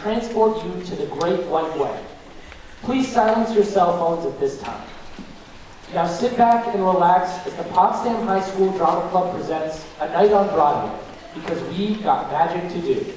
transport you to the Great White Way. Please silence your cell phones at this time. Now sit back and relax as the Potsdam High School Drama Club presents A Night on Broadway, because we got magic to do.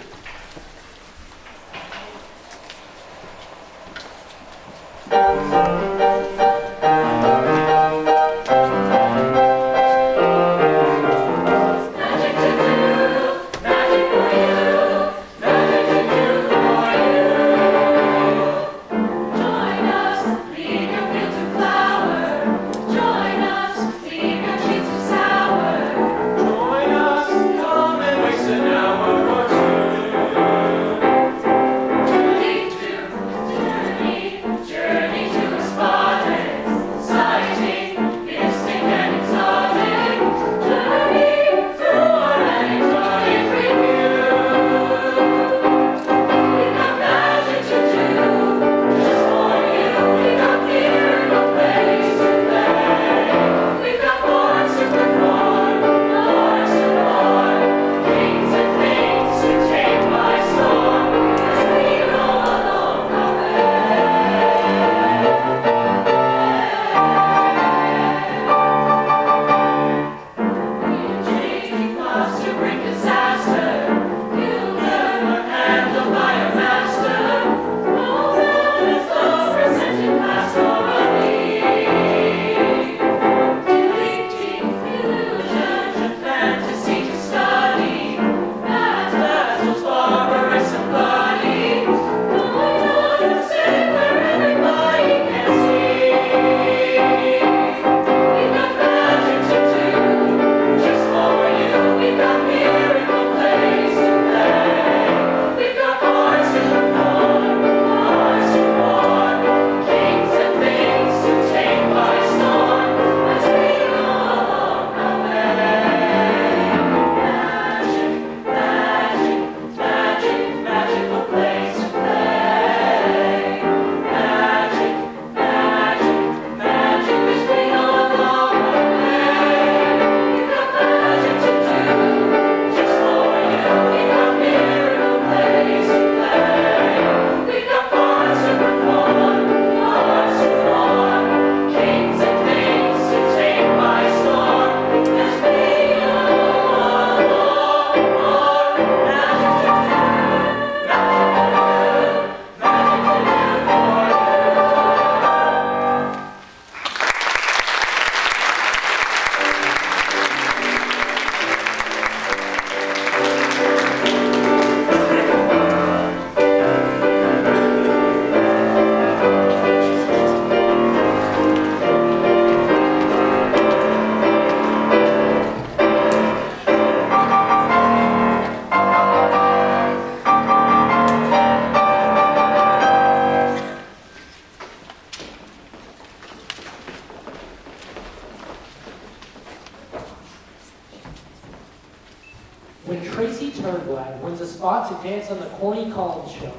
To dance on the Corny Collins show.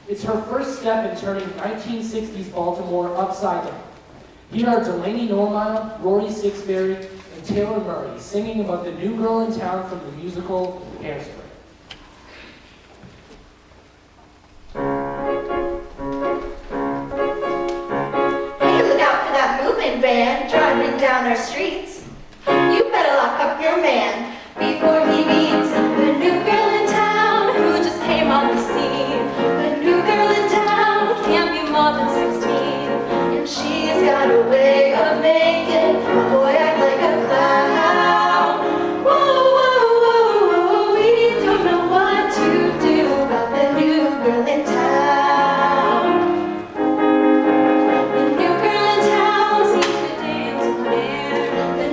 It's her first step in turning 1960s Baltimore upside down. Here are Delaney Normile, Rory Sixberry, and Taylor Murray singing about the new girl in town from the musical Hairspray. Hey, look out for that moving van driving down our streets. You better lock up your man before he meets the new girl in town who just came on the scene. The new girl in town can't be more than 16, and she's got a way of making a boy act like a clown. Whoa, whoa, whoa, whoa, we don't know what to do about the new girl in town. The new girl in town seems to dance with man.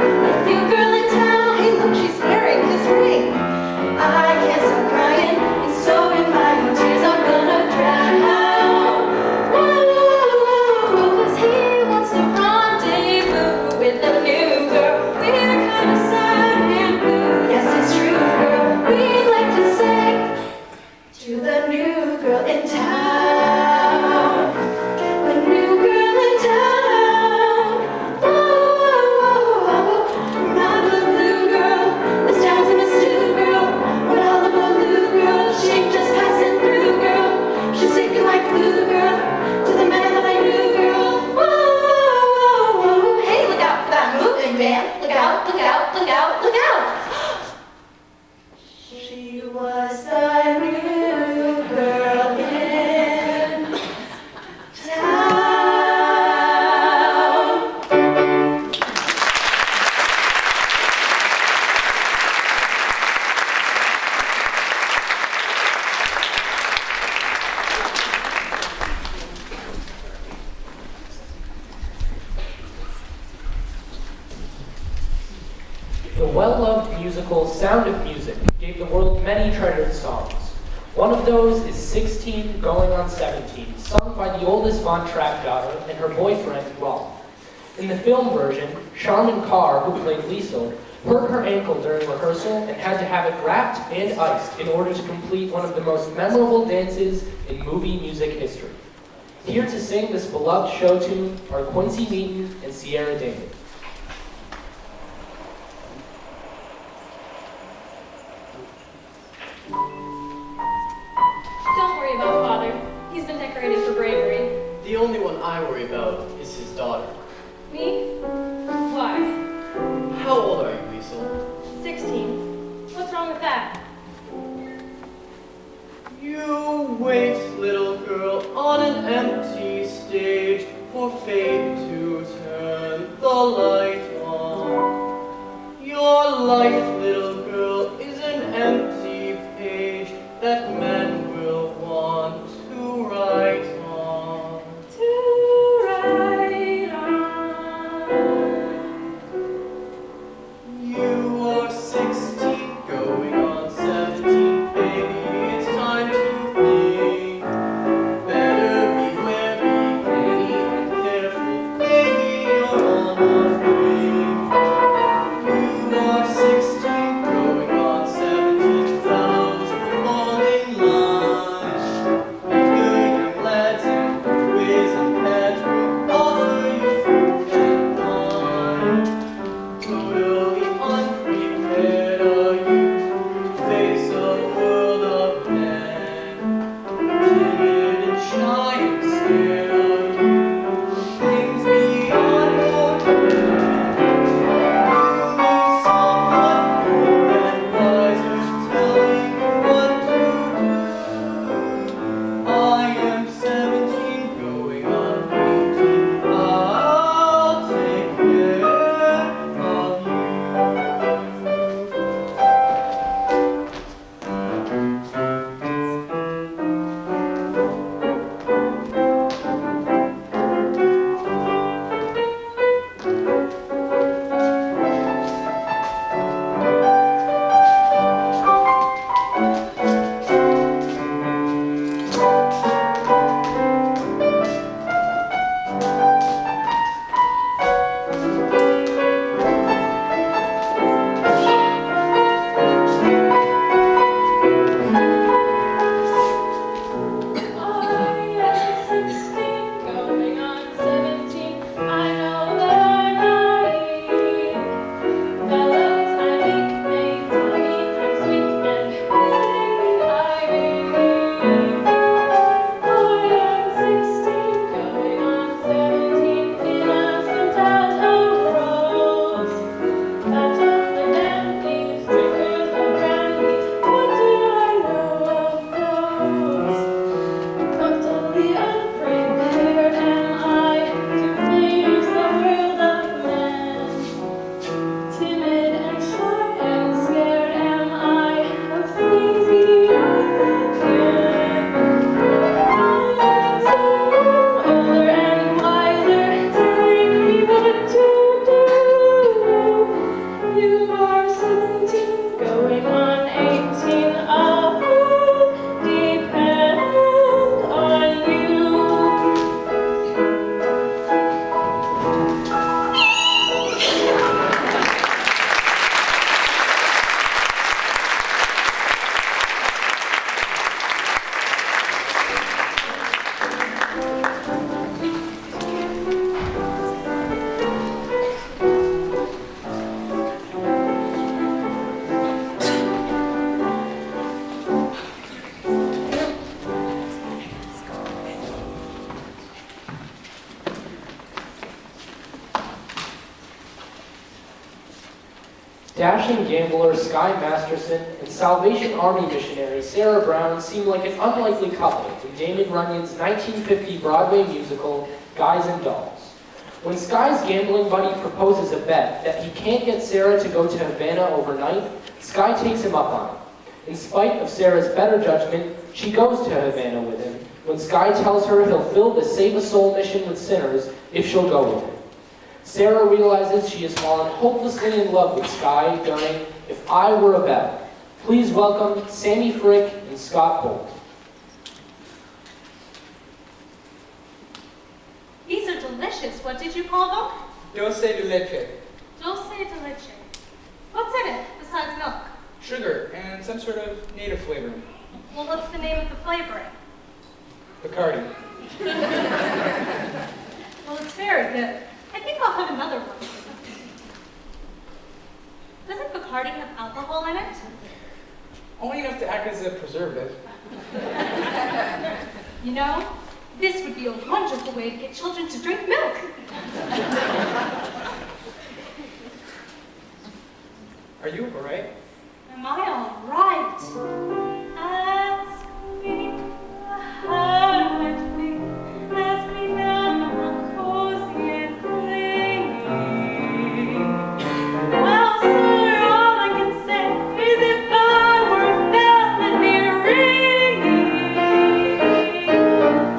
A new girl in town. Hey, look, she's wearing his ring. I can't stop crying, and so in my own tears I'm gonna drown. Whoa, 'cause he wants to rendezvous with a new girl. We're kind of sad and blue. Yes, it's true, girl. We'd like to say to the new girl in town. A new girl in town. Whoa, not the blue girl. This town's in a stew, girl. What all the blue girl? She ain't just passing through, girl. She's sticking like glue, girl, to the man that I knew, girl. Whoa, hey, look out for that moving van. Look out, look out, look out, look out. She was the new girl in town. The well-loved musical Sound of Music gave the world many treasured songs. One of those is 16 Going on 17, sung by the oldest Von Trapp daughter and her boyfriend, Rob. In the film version, Charmin Carr, who played Liesel, hurt her ankle during rehearsal and had to have it wrapped and iced in order to complete one of the most memorable dances in movie music history. Here to sing this beloved show tune are Quincy Meaton and Sierra David. Don't worry about Father. He's been decorated for bravery. The only one I worry about is his daughter. Me? Why? How old are you, Liesel? 16. What's wrong with that? You wait, little girl, on an empty stage for fate to turn the Dashing gambler Sky Masterson and Salvation Army missionary Sarah Brown seem like an unlikely couple in Damon Runyon's 1950 Broadway musical, Guys and Dolls. When Sky's gambling buddy proposes a bet that he can't get Sarah to go to Havana overnight, Sky takes him up on it. In spite of Sarah's better judgment, she goes to Havana with him when Sky tells her he'll fill the Save a Soul mission with sinners if she'll go with him. Sarah realizes she has fallen hopelessly in love with Sky during If I Were a Bell. Please welcome Sammie Frick and Scott Holt. These are delicious. What did you call them? Dulce de leche. Dulce de leche. What's in it besides milk? Sugar and some sort of native flavoring. Well, what's the name of the flavoring? Bacardi. Well, it's very good. I think I'll have another one. Doesn't Bacardi have alcohol in it? Only enough to act as a preservative. You know, this would be a wonderful way to get children to drink milk. Are you alright? Am I all right? Ask me how I feel. Ask me now, I'm cozy and clingy. Well, sir, all I can say is if I were a bell, let me ringing.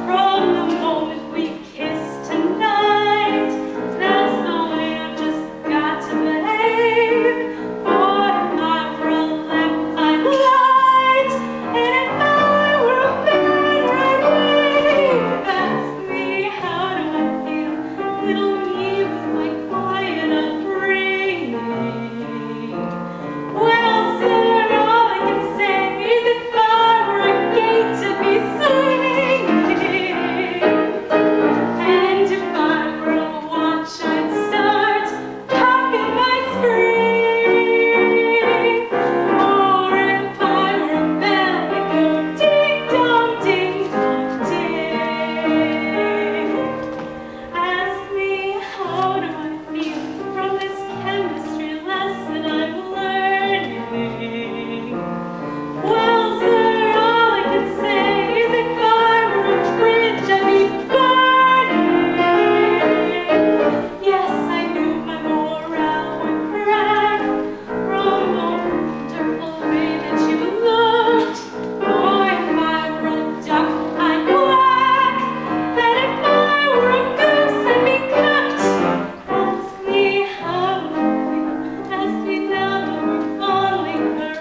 From the moment we kissed tonight, that's the way I've just got to behave. For if I were a lamp, I'd light, and if I were a bell, I'd wave. Ask me how do I feel, little me with my quiet upbringing. Well, sir, all I can say is if I were a gate to be swinging, and if I were a watch, I'd start popping my spring. Or if I were a bell, I'd go ding dong, ding dong, ding. Ask me how do I feel from this chemistry lesson I'm learning. Well, sir, all I can say is if I were a fridge, I'd be burning. Yes, I knew my morale would crack from the wonderful way that you looked. Or if I were a duck, I'd quack. And if I were a goose, I'd be cooked. Ask me how do I feel. Ask me now that we're fondly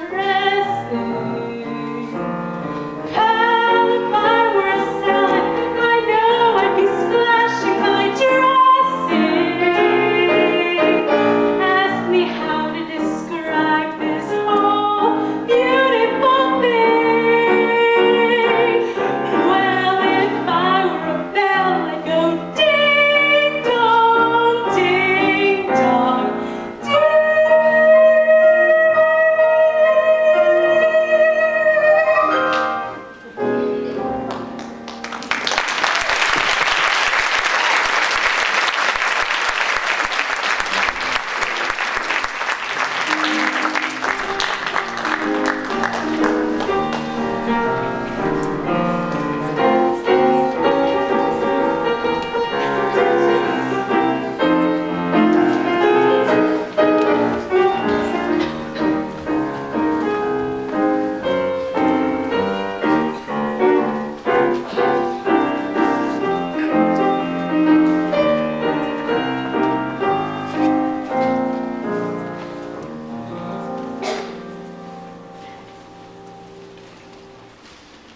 caressing. Pal, if I were a salad, I know I'd be splashing my dressing. Ask me how to describe this whole beautiful thing. Well, if I were a bell, I'd go ding dong, ding dong,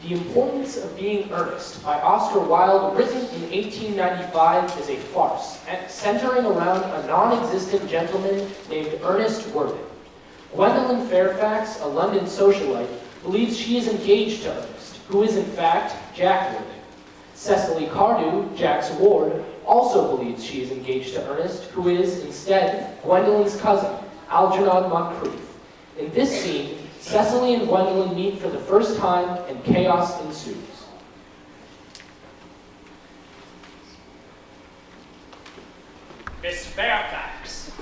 The Importance of Being Earnest by Oscar Wilde, written in 1895, is a farce, centering around a non-existent gentleman named Ernest Worthing. Gwendolyn Fairfax, a London socialite, believes she is engaged to Ernest, who is in fact Jack Worthing. Cecily Cardew, Jack's ward, also believes she is engaged to Ernest, who is instead Gwendolyn's cousin, Algernon Moncrief. In this scene, Cecily and Gwendolyn meet for the first time, and chaos ensues. Miss Fairfax.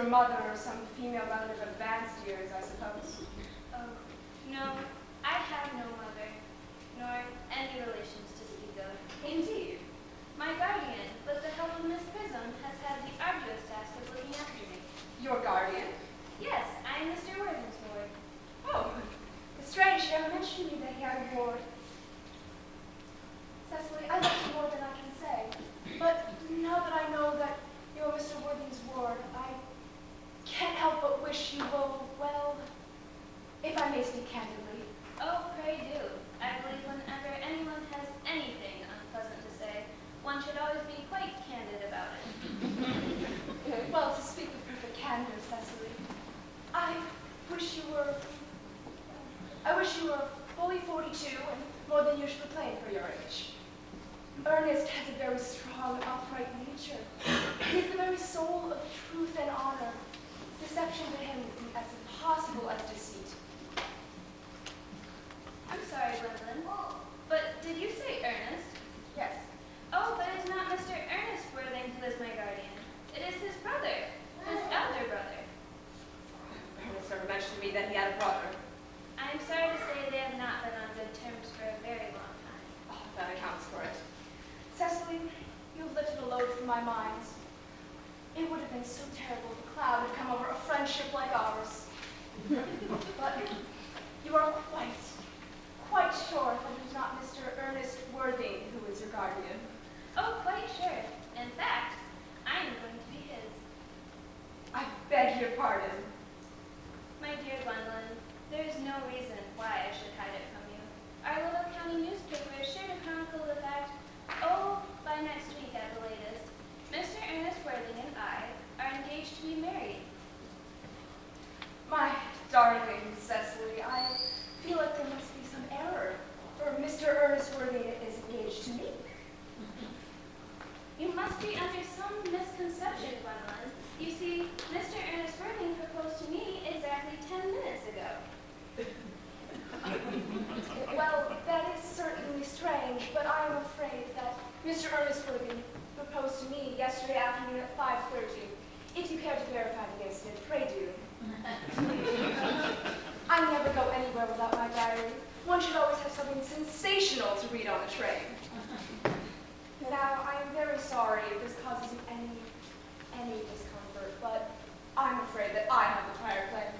your mother or some female relative of advanced years, I suppose. Oh, no, I have no mother, nor any relations to speak of. Indeed. My guardian, with the help of Miss Prism, has had the arduous task of looking after me. Your guardian? Yes, I am Mr. Worthing's ward. Oh, it's strange. She never mentioned to me that he had a ward. Cecily, I love you more than I can say. But now that I know that you're Mr. Worthing's ward, I can't help but wish you well, if I may speak candidly. Oh, pray do. I believe whenever anyone has anything unpleasant to say, one should always be quite candid about it. Well, to speak with perfect candor, Cecily, I wish you were fully 42 and more than usually plain for your age. Ernest has a very strong, upright nature. He is the very soul of truth and honor. Deception to him would be as impossible as deceit. I'm sorry, Gwendolyn, but did you say Ernest? Yes. Oh, but it's not Mr. Ernest Worthing who is my guardian. It is his brother, his elder brother. Ernest never mentioned to me that he had a brother. I am sorry to say they have not been on good terms for a very long time. Oh, that accounts for it. Cecily, you've lifted a load from my mind. It would have been so terrible if a cloud had come over a friendship like ours. But you are quite sure that it is not Mr. Ernest Worthing who is your guardian. Oh, quite sure. In fact, I am going to be his. I beg your pardon. My dear Gwendolyn, there is no reason why I should hide it from you. Our little county newspaper is sure to chronicle the fact, by next week at the latest, Mr. Ernest Worthing and I are engaged to be married. My darling Cecily, I feel like there must be some error, for Mr. Ernest Worthing is engaged to me. You must be under some misconception, Gwendolyn. You see, Mr. Ernest Worthing proposed to me exactly 10 minutes ago. Well, that is certainly strange, but I am afraid that Mr. Ernest Worthing proposed to me yesterday afternoon at 5:30. If you care to verify the incident, pray do. I never go anywhere without my diary. One should always have something sensational to read on the train. Now, I am very sorry if this causes you any discomfort, but I'm afraid that I have the prior claim.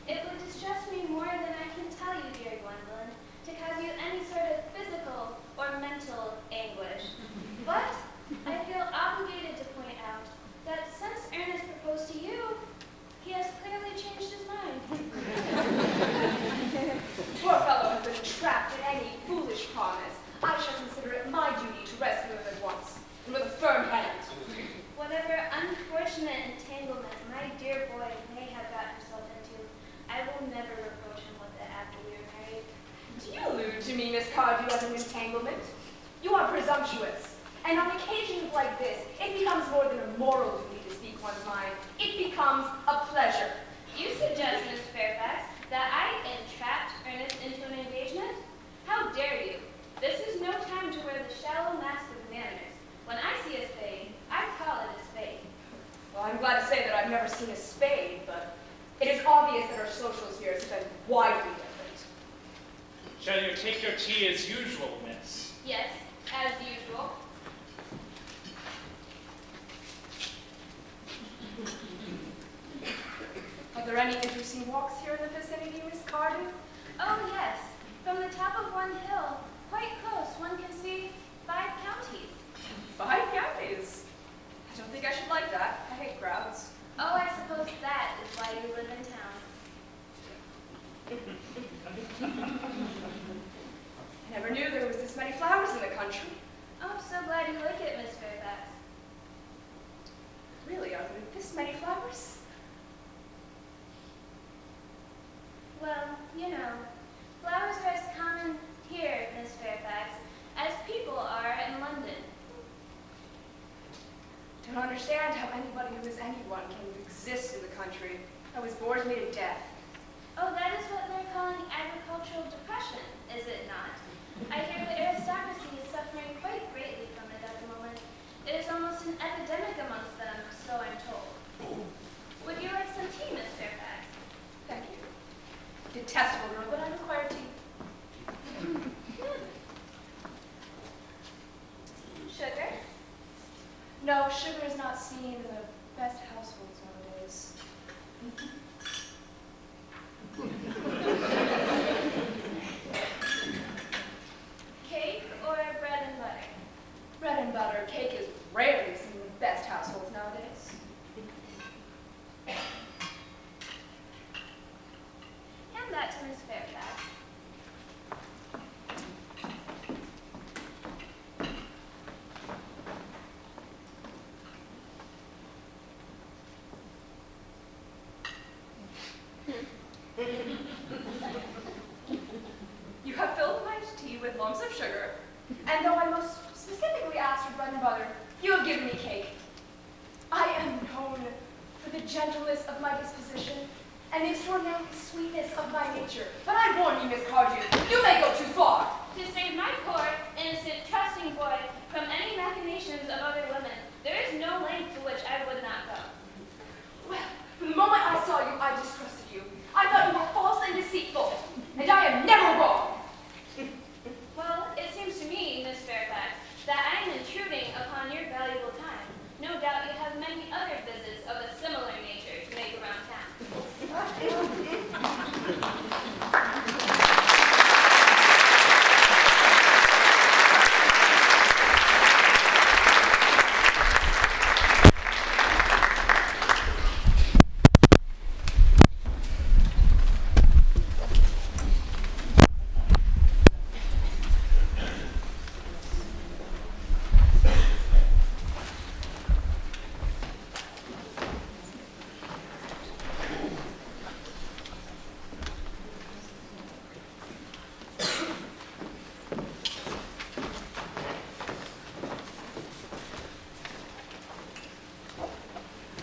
It would distress me more than I can tell you, dear Gwendolyn, to cause you any sort of physical or mental anguish. But I feel obligated to point out that since Ernest proposed to you, he has clearly changed his mind. Poor fellow has been trapped in any foolish promise. I shall consider it my duty to rescue him at once, and with a firm hand. Whatever unfortunate entanglement my dear boy may have got himself into, I will never reproach him with it after we are married. Do you allude to me, Miss Cardew, as an entanglement? You are presumptuous. And on occasions like this, it becomes more than a moral duty to speak one's mind. It becomes a pleasure. You suggest, Miss Fairfax, that I entrapped Ernest into an engagement? How dare you? This is no time to wear the shallow mask of manners. When I see a spade, I call it a spade. Well, I'm glad to say that I've never seen a spade, but it is obvious that our social spheres have been widely different. Shall you take your tea as usual, miss? Yes, as usual. Are there any interesting walks here in the vicinity, Miss Cardew? Oh, yes. From the top of one hill, quite close, one can see 5 counties. 5 counties? I don't think I should like that. I hate crowds. Oh, I suppose that is why you live in town. I never knew there was this many flowers in the country. Oh, I'm so glad you like it, Miss Fairfax. Really, are there this many flowers? Well, you know, flowers are as common here, Miss Fairfax, as people are in London. I don't understand how anybody who is anyone can exist in the country. I was bored me to death. Oh, that is what they're calling agricultural depression, is it not? I hear the aristocracy is suffering quite greatly from it at the moment. It is almost an epidemic amongst them, so I'm told. Would you detestable girl, but I require tea. Sugar? No, sugar is not seen in the best households nowadays. Cake or bread and butter? Bread and butter. Cake is rarely seen in the best households nowadays. Hand that to Miss Fairfax. You have filled my tea with lumps of sugar, and though I most specifically asked for bread and butter, you have given me cake. I am known for the gentleness of my disposition and the extraordinary sweetness of my nature. But I warn you, Miss Cardew, you may go too far. To save my poor, innocent, trusting boy from any machinations of other women, there is no length to which I would not go. Well, from the moment I saw you, I distrusted you. I thought you were false and deceitful, and I am never wrong. Well, it seems to me, Miss Fairfax, that I am intruding upon your valuable time. No doubt you have many other visits of a similar nature to make around town.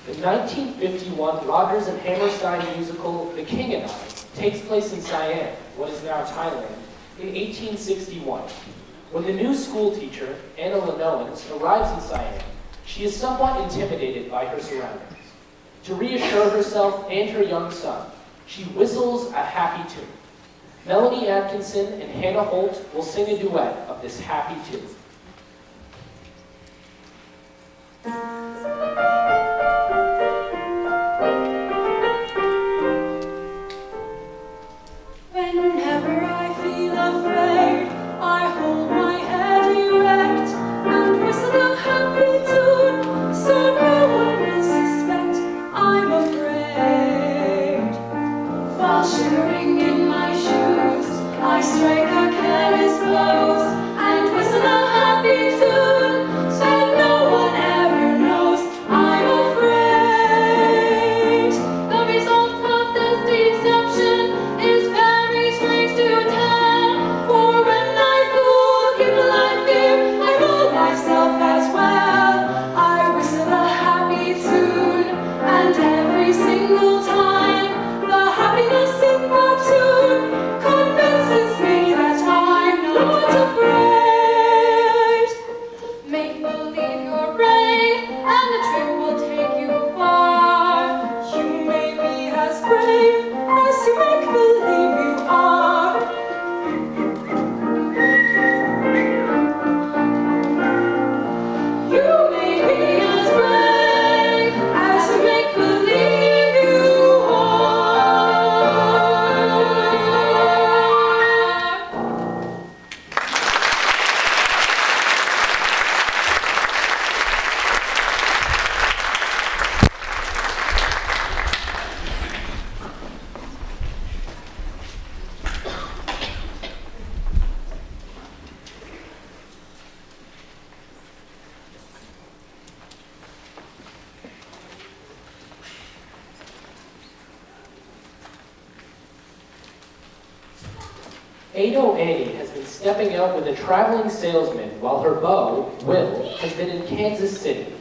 The 1951 Rodgers and Hammerstein musical The King and I takes place in Siam, what is now Thailand, in 1861. When the new school teacher, Anna Lenoans, arrives in Siam, she is somewhat intimidated by her surroundings. To reassure herself and her young son, she whistles a happy tune. Melanie Atkinson and Hannah Holt will sing a duet of this happy tune. Whenever I feel afraid, I hold my head erect and whistle a happy tune, so no one will suspect I'm afraid. While shivering in my shoes, I strike a careless pose and whistle a happy tune, so no one ever knows I'm afraid. The result of this deception is very strange to tell, for when I fool people I fear, I fool myself as well. I whistle a happy tune, and every single time the happiness in the tune convinces me that I'm not afraid. Make believe you're brave, and the trick will take you far. You may be as brave as you make believe you are. You may be as brave as you make believe you are. Ado Annie has been stepping out with a traveling salesman while her beau, Will, has been in Kansas City.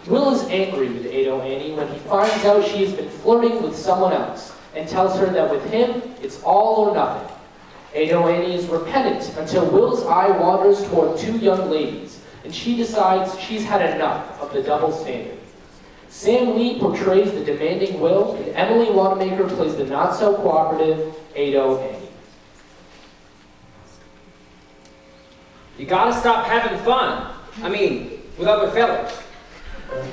Will is angry with Ado Annie when he finds out she has been flirting with someone else and tells her that with him, it's all or nothing. Ado Annie is repentant until Will's eye wanders toward two young ladies, and she decides she's had enough of the double standard. Sam Lee portrays the demanding Will, and Emily Wanamaker plays the not-so-cooperative Ado Annie. You gotta stop having fun. I mean, with other fellas. You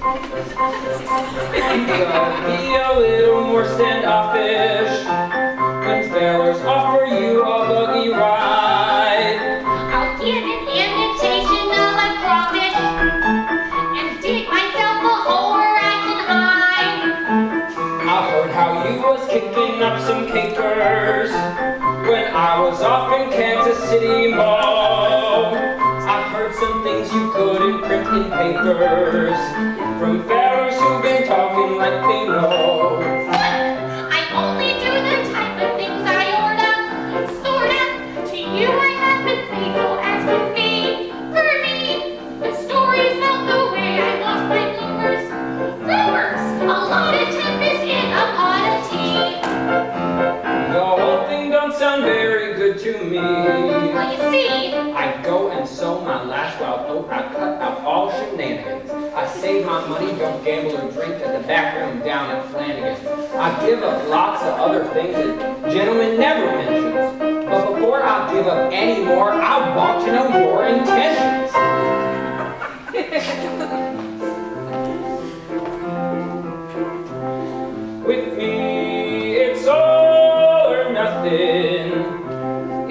gotta be a little more standoffish when fellas offer you a buggy ride. I'll give an imitation of a crawfish and dig myself a hole where I can hide. I heard how you was kicking up some capers when I was off in Kansas City Mall. I heard some things you couldn't print in papers from fellas who've been talking like they know. I only do the type of things I order, sorta. To you I have been faithful as can be. For me, the stories of the way I lost my bloomers. Rumors, a lot of tempest in a pot of tea. The whole thing don't sound very good to me. Well, you see, I go and sow my last wild oat. I cut out all shenanigans. I save my money, don't gamble or drink at the back room down at Flanagan's. I give up lots of other things that gentlemen never mentions. But before I give up any more, I want to know your intentions. With me, it's all or nothing.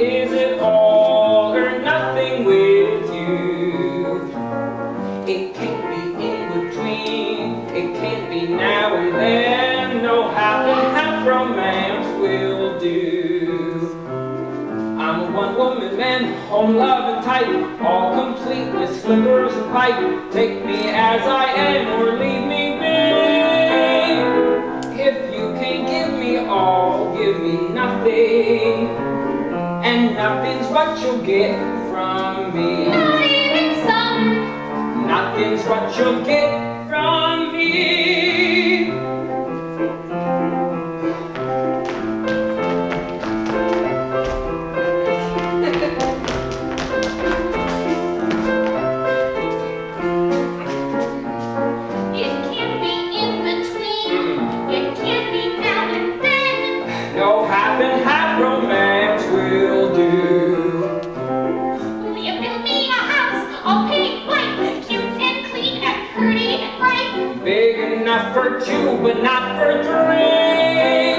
Is it all or nothing with you? It can't be in between. It can't be now and then. No half and half romance will do. I'm a one-woman man, home, love, and tight, all complete with slippers and pipe. Take me as I am or leave me be. If you can't give me all, give me nothing. And nothing's what you'll get from me. not even some. Nothing's what you'll get from me. It can't be in between. It can't be now and then. No half and half romance will do. Will you build me a house all paint white, cute and clean and pretty and bright? Big enough for two, but not for three.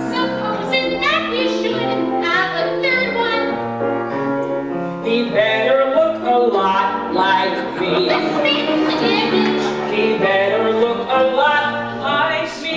Supposing that we should have a third one. He better look a lot like me. The same image. He better look a lot like me.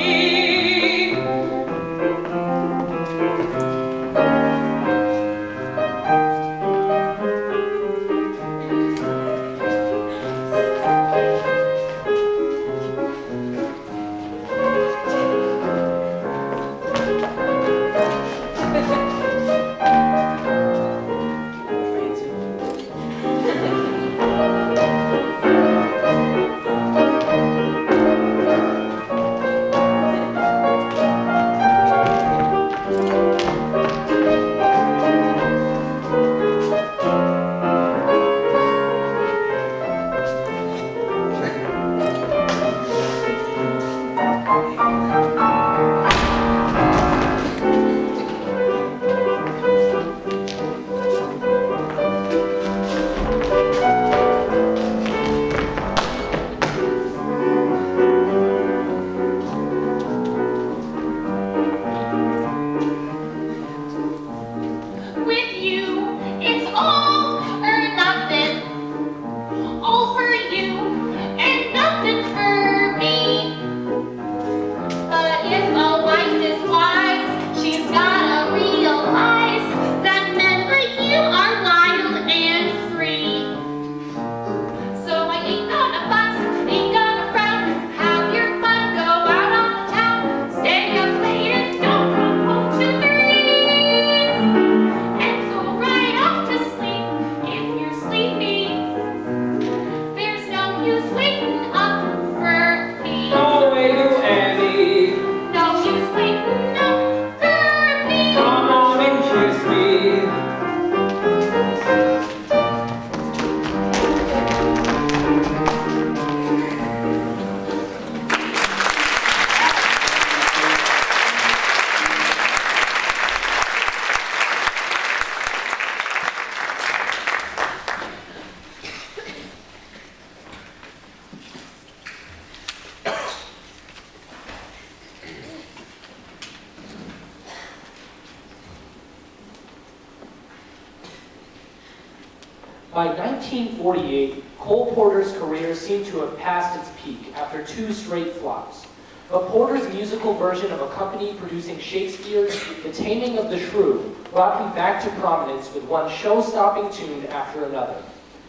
By 1948, Cole Porter's career seemed to have passed its peak after 2 straight flops. But Porter's musical version of a company producing Shakespeare's The Taming of the Shrew brought him back to prominence with one show-stopping tune after another.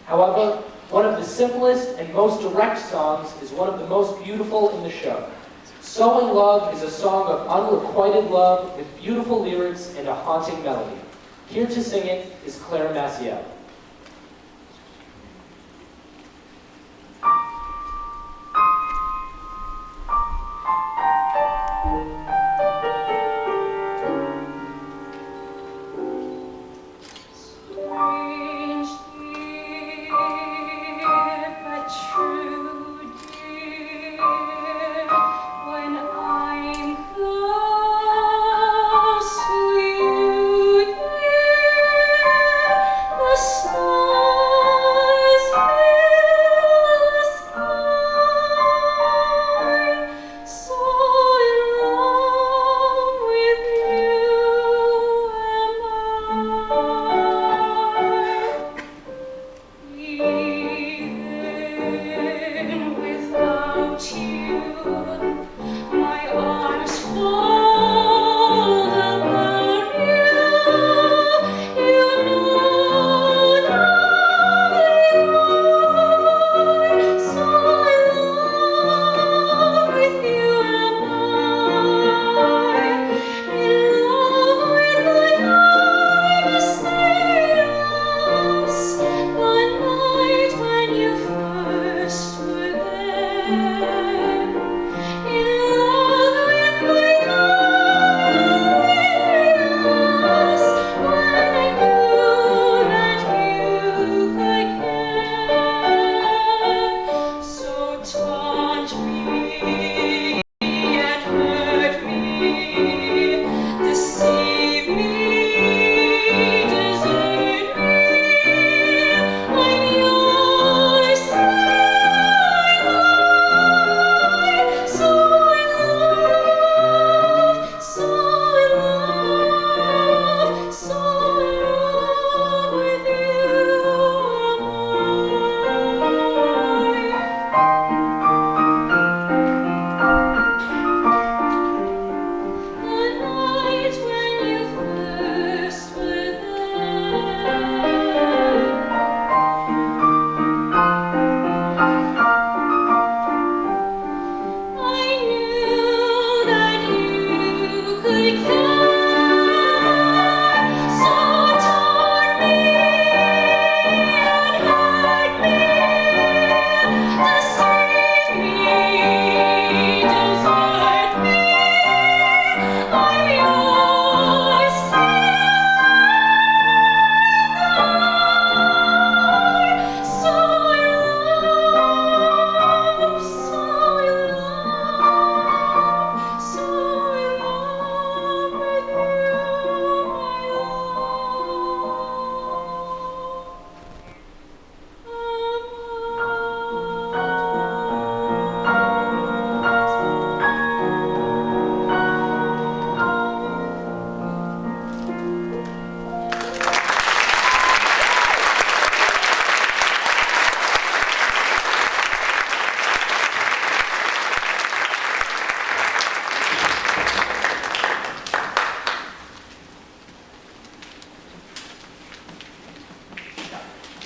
However, one of the simplest and most direct songs is one of the most beautiful in the show. So in Love is a song of unrequited love with beautiful lyrics and a haunting melody. Here to sing it is Claire Maciel.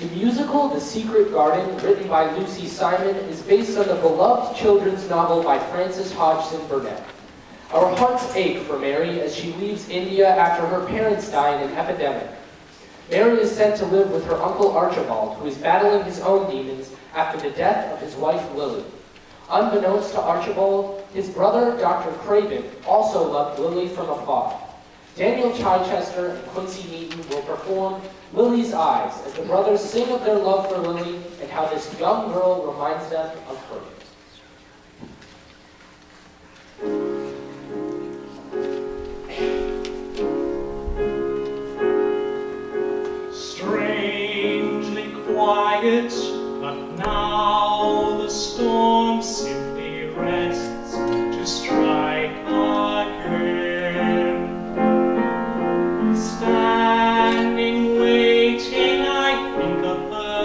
The musical The Secret Garden, written by Lucy Simon, is based on the beloved children's novel by Frances Hodgson Burnett. Our hearts ache for Mary as she leaves India after her parents die in an epidemic. Mary is sent to live with her uncle Archibald, who is battling his own demons after the death of his wife Lily. Unbeknownst to Archibald, his brother, Dr. Craven, also loved Lily from afar. Daniel Chichester and Quincy Neaton will perform Lily's Eyes as the brothers sing of their love for Lily and how this young girl reminds them of her. Strangely quiet, but now the storm simply rests to strike again. Standing waiting, I think of her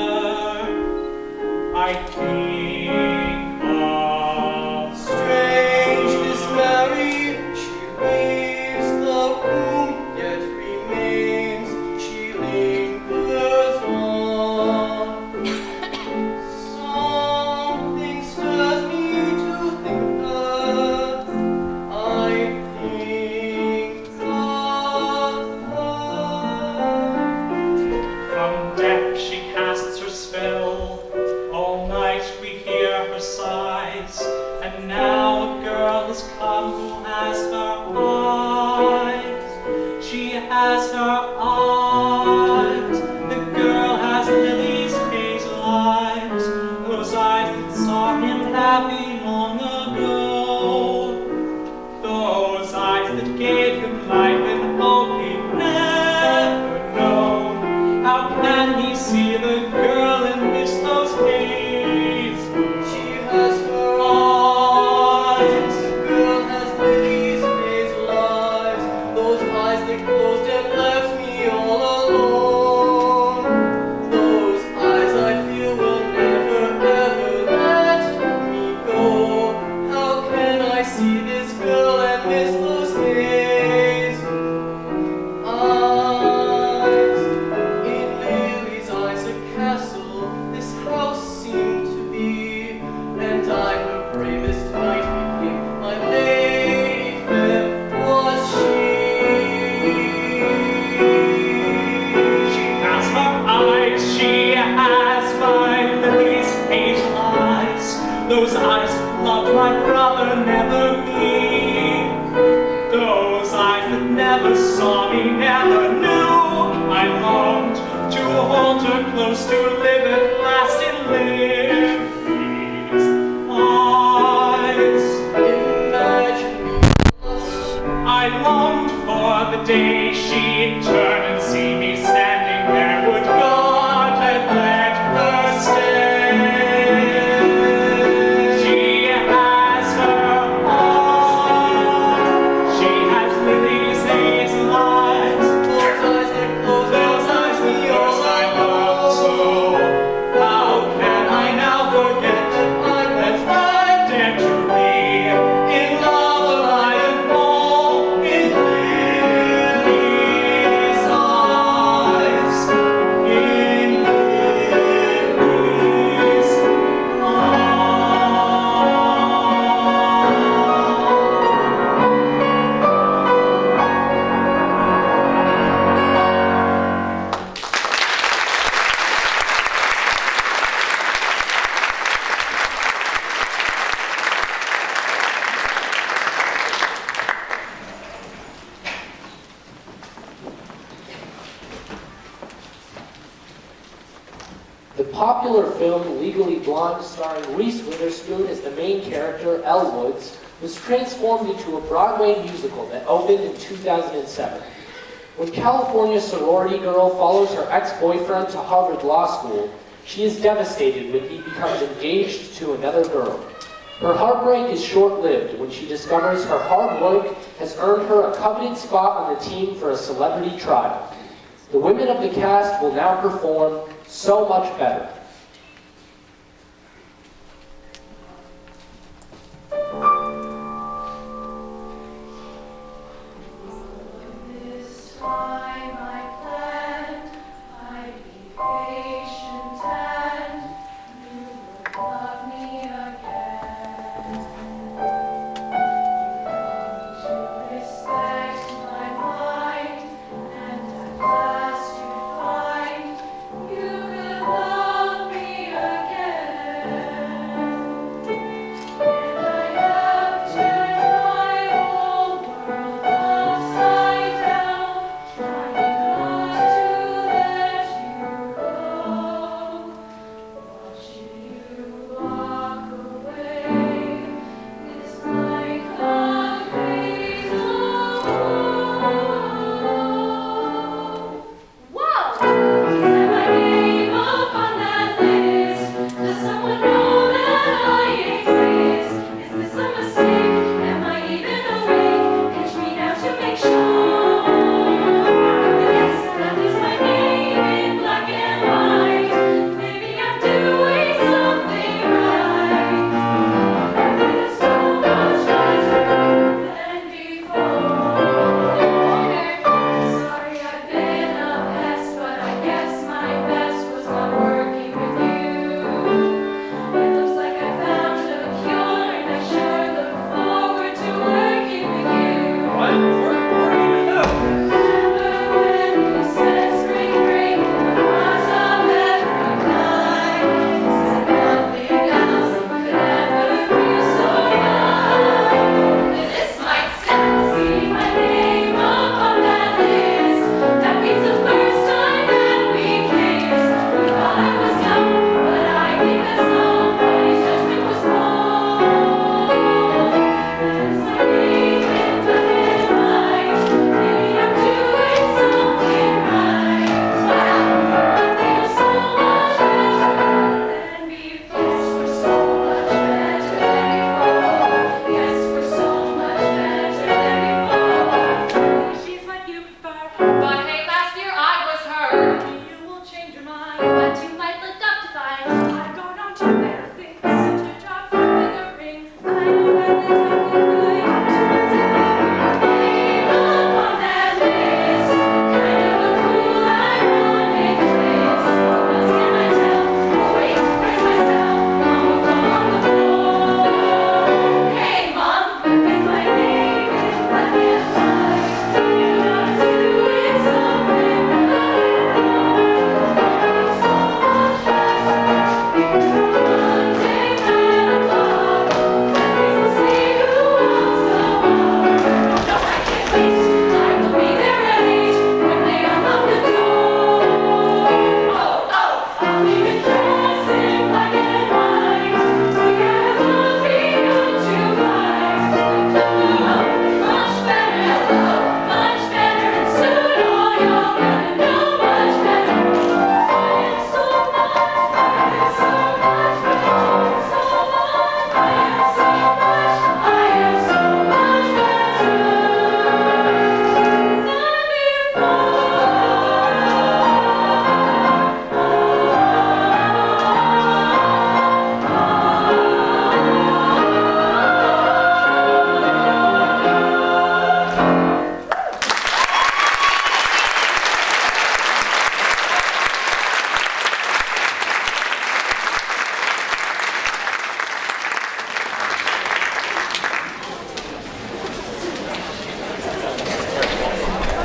Those eyes loved my brother, never me. Those eyes that never saw me, never knew. I longed to hold her close, to live at last in liberty's eyes. Imagine me alone. I longed for the day she'd turn and see me standing there. Would God had let her stay? She has her heart. She has lilies, hazel eyes. Those eyes that close, those eyes that Yours I love so. How can I now forget that I was not dead to be in love alive and more in Lily's eyes, in Lily's The popular film Legally Blonde, starring Reese Witherspoon as the main character, Elle Woods, was transformed into a Broadway musical that opened in 2007. When California sorority girl follows her ex-boyfriend to Harvard Law School, she is devastated when he becomes engaged to another girl. Her heartbreak is short-lived when she discovers her hard work has earned her a coveted spot on the team for a celebrity trial. The women of the cast will now perform So Much Better.